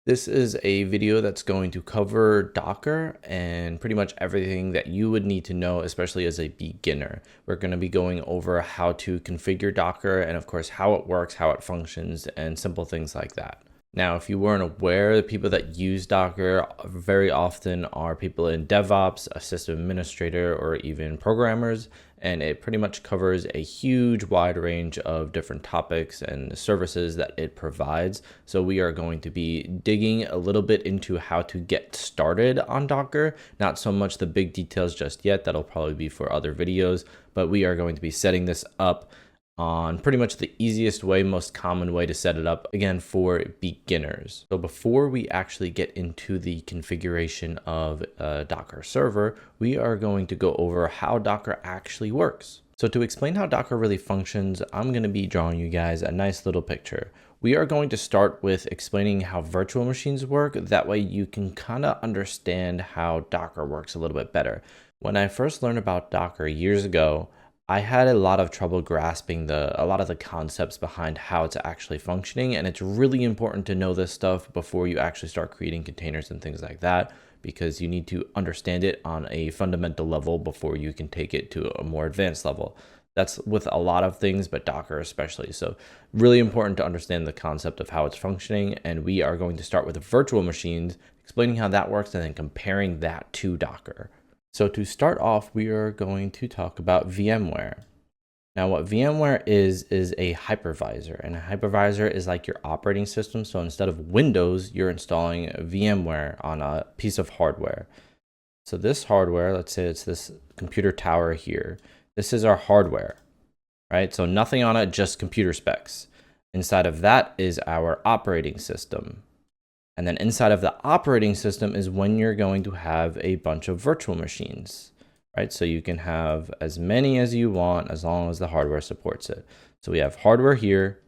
This is a video that's going to cover Docker and pretty much everything that you would need to know, especially as a beginner. We're going to be going over how to configure Docker and of course how it works, how it functions, and simple things like that. Now, if you weren't aware, the people that use Docker very often are people in DevOps, a system administrator, or even programmers, and it pretty much covers a huge wide range of different topics and services that it provides. So we are going to be digging a little bit into how to get started on Docker, not so much the big details just yet, that'll probably be for other videos, but we are going to be setting this up on pretty much the easiest way, most common way to set it up, again, for beginners. So before we actually get into the configuration of a Docker server, we are going to go over how Docker actually works. So to explain how Docker really functions, I'm going to be drawing you guys a nice little picture. We are going to start with explaining how virtual machines work. That way you can kind of understand how Docker works a little bit better. When I first learned about Docker years ago, I had a lot of trouble grasping a lot of the concepts behind how it's actually functioning, and it's really important to know this stuff before you actually start creating containers and things like that, because you need to understand it on a fundamental level before you can take it to a more advanced level. That's with a lot of things, but Docker especially. So really important to understand the concept of how it's functioning, and we are going to start with virtual machines, explaining how that works, and then comparing that to Docker. So to start off, we are going to talk about VMware. Now, what VMware is a hypervisor, and a hypervisor is like your operating system. So instead of Windows, you're installing VMware on a piece of hardware. So this hardware, let's say it's this computer tower here. This is our hardware, right? So nothing on it, just computer specs. Inside of that is our operating system. And then inside of the operating system is when you're going to have a bunch of virtual machines, right? So you can have as many as you want as long as the hardware supports it. So we have hardware here,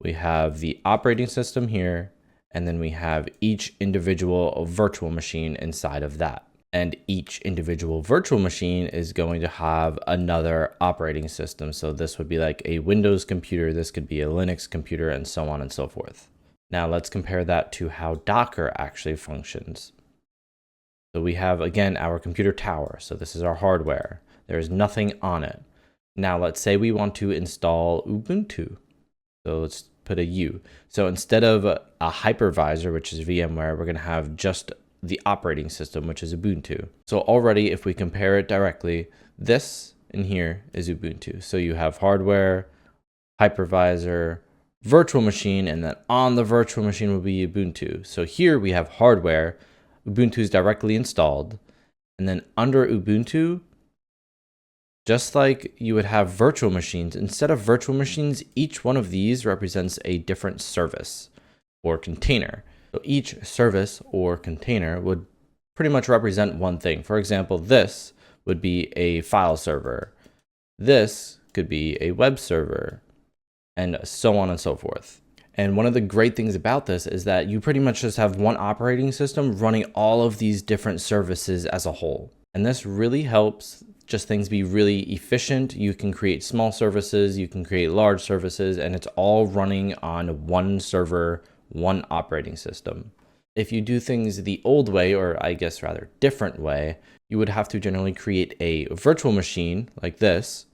we have the operating system here, and then we have each individual virtual machine inside of that. And each individual virtual machine is going to have another operating system. So this would be like a Windows computer, this could be a Linux computer, and so on and so forth. Now let's compare that to how Docker actually functions. So we have, again, our computer tower. So this is our hardware. There is nothing on it. Now let's say we want to install Ubuntu. So let's put a U. So instead of a hypervisor, which is VMware, we're going to have just the operating system, which is Ubuntu. So already, if we compare it directly, this in here is Ubuntu. So you have hardware, hypervisor, virtual machine, and then on the virtual machine will be Ubuntu. So here we have hardware, Ubuntu is directly installed, and then under Ubuntu, just like you would have virtual machines, instead of virtual machines, each one of these represents a different service or container. So each service or container would pretty much represent one thing. For example, this would be a file server. This could be a web server, and so on and so forth. And one of the great things about this is that you pretty much just have one operating system running all of these different services as a whole. And this really helps just things be really efficient. You can create small services, you can create large services, and it's all running on one server, one operating system. If you do things the old way, or I guess rather different way, you would have to generally create a virtual machine like this,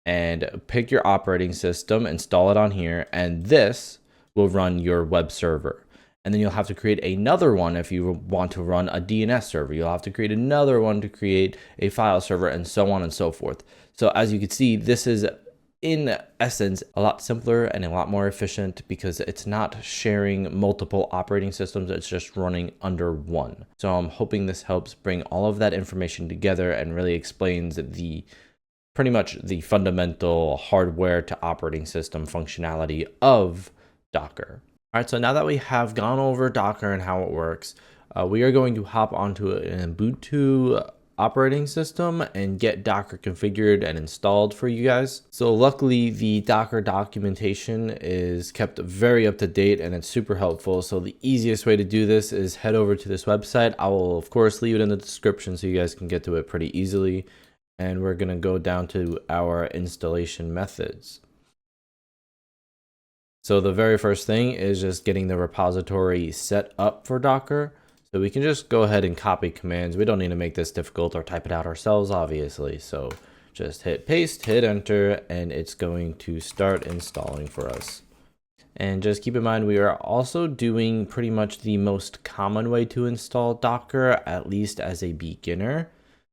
and pick your operating system, install it on here, and this will run your web server. And then you'll have to create another one if you want to run a DNS server. You'll have to create another one to create a file server, and so on and so forth. So as you can see, this is in essence a lot simpler and a lot more efficient because it's not sharing multiple operating systems, it's just running under one. So I'm hoping this helps bring all of that information together and really explains pretty much the fundamental hardware to operating system functionality of Docker. All right, so now that we have gone over Docker and how it works, we are going to hop onto an Ubuntu operating system and get Docker configured and installed for you guys. So luckily the Docker documentation is kept very up to date and it's super helpful. So the easiest way to do this is head over to this website. I will of course leave it in the description so you guys can get to it pretty easily. And we're going to go down to our installation methods. So the very first thing is just getting the repository set up for Docker. So we can just go ahead and copy commands. We don't need to make this difficult or type it out ourselves, obviously. So just hit paste, hit enter, and it's going to start installing for us. And just keep in mind, we are also doing pretty much the most common way to install Docker, at least as a beginner.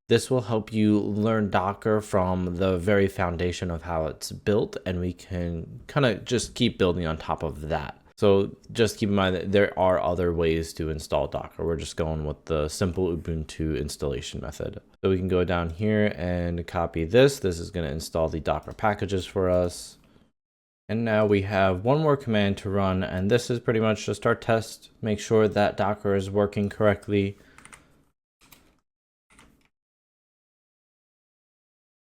This will help you learn Docker from the very foundation of how it's built, and we can kind of just keep building on top of that. So just keep in mind that there are other ways to install Docker. We're just going with the simple Ubuntu installation method. So we can go down here and copy this. This is going to install the Docker packages for us. And now we have one more command to run, and this is pretty much just our test. Make sure that Docker is working correctly.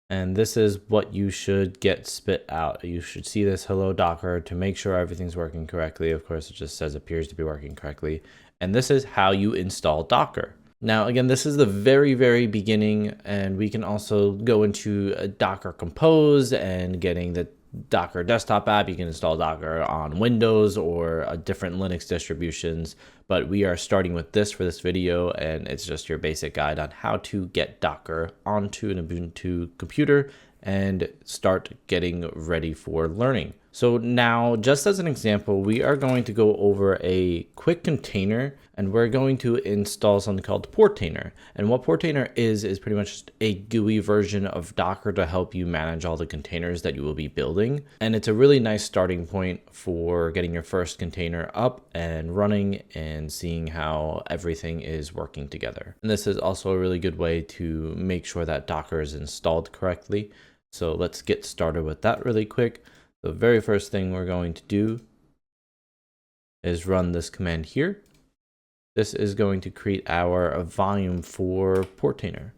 And this is what you should get spit out. You should see this hello Docker to make sure everything's working correctly. Of course, it just says appears to be working correctly. And this is how you install Docker. Now, again, this is the very, very beginning, and we can also go into a Docker Compose and getting the Docker desktop app. You can install Docker on Windows or different Linux distributions, but we are starting with this for this video, and it's just your basic guide on how to get Docker onto an Ubuntu computer and start getting ready for learning. So now, just as an example, we are going to go over a quick container, and we're going to install something called Portainer. And what Portainer is pretty much just a GUI version of Docker to help you manage all the containers that you will be building. And it's a really nice starting point for getting your first container up and running and seeing how everything is working together. And this is also a really good way to make sure that Docker is installed correctly. So let's get started with that really quick. The very first thing we're going to do is run this command here. This is going to create our volume for Portainer.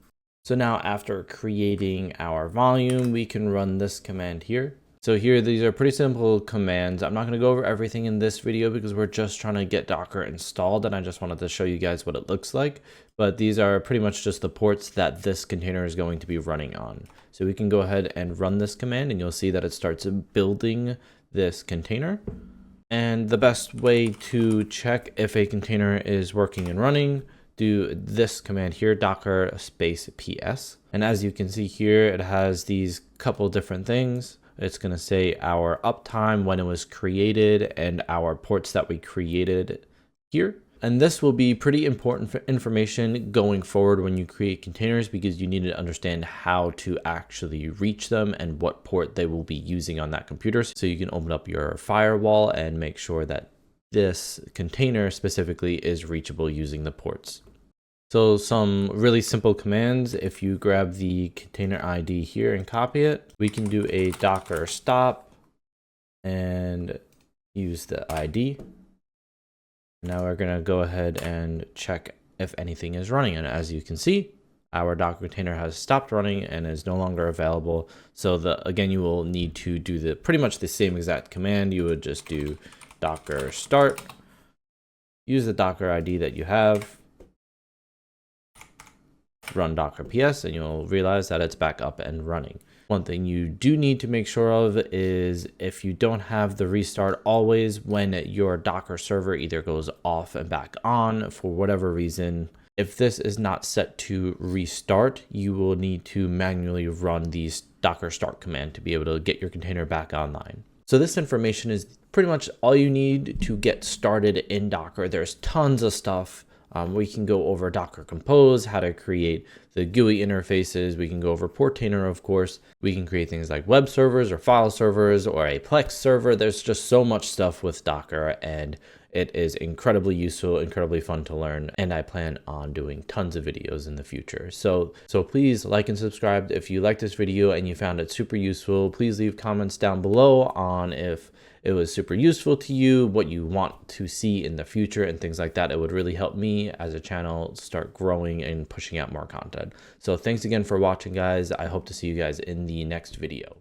So now after creating our volume, we can run this command here. So here, these are pretty simple commands. I'm not going to go over everything in this video because we're just trying to get Docker installed, and I just wanted to show you guys what it looks like. But these are pretty much just the ports that this container is going to be running on. So we can go ahead and run this command, and you'll see that it starts building this container. And the best way to check if a container is working and running, do this command here, docker space ps. And as you can see here, it has these couple different things. It's going to say our uptime, when it was created, and our ports that we created here. And this will be pretty important for information going forward when you create containers, because you need to understand how to actually reach them and what port they will be using on that computer. So you can open up your firewall and make sure that this container specifically is reachable using the ports. So some really simple commands. If you grab the container ID here and copy it, we can do a docker stop and use the ID. Now we're going to go ahead and check if anything is running. And as you can see, our Docker container has stopped running and is no longer available. So again, you will need to do pretty much the same exact command. You would just do docker start, use the Docker ID that you have, run docker ps, and you'll realize that it's back up and running. One thing you do need to make sure of is if you don't have the restart always when your Docker server either goes off and back on for whatever reason, if this is not set to restart, you will need to manually run the docker start command to be able to get your container back online. So this information is pretty much all you need to get started in Docker. There's tons of stuff. We can go over Docker Compose, how to create the GUI interfaces. We can go over Portainer, of course. We can create things like web servers or file servers or a Plex server. There's just so much stuff with Docker, and it is incredibly useful, incredibly fun to learn. And I plan on doing tons of videos in the future. So please like and subscribe if you liked this video and you found it super useful. Please leave comments down below on if it was super useful to you, what you want to see in the future and things like that. It would really help me as a channel start growing and pushing out more content. So thanks again for watching, guys. I hope to see you guys in the next video.